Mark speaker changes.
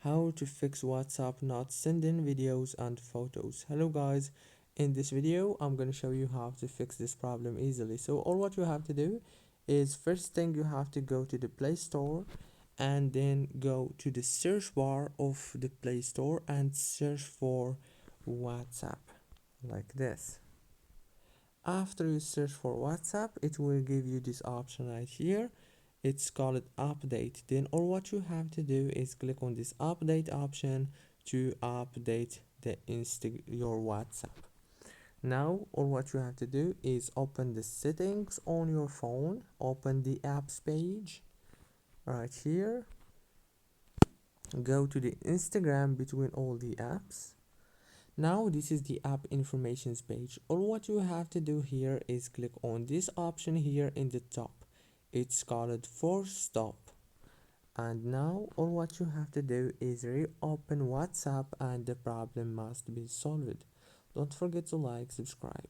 Speaker 1: how to fix WhatsApp not sending videos and photos. Hello guys, in this video I'm going to show you how to fix this problem easily. So all what you have to do is, first thing, you have to go to the Play Store and then go to the search bar of the Play Store and search for WhatsApp like this. After you search for WhatsApp, it will give you this option right here. It's called update. Then all what you have to do is click on this update option to update your WhatsApp. Now all what you have to do is open the settings on your phone, open the apps page right here, go to the Instagram between all the apps. Now this is the app informations page. All what you have to do here is click on this option here in the top. It's called force stop. And now all what you have to do is reopen WhatsApp and the problem must be solved. Don't forget to like, subscribe.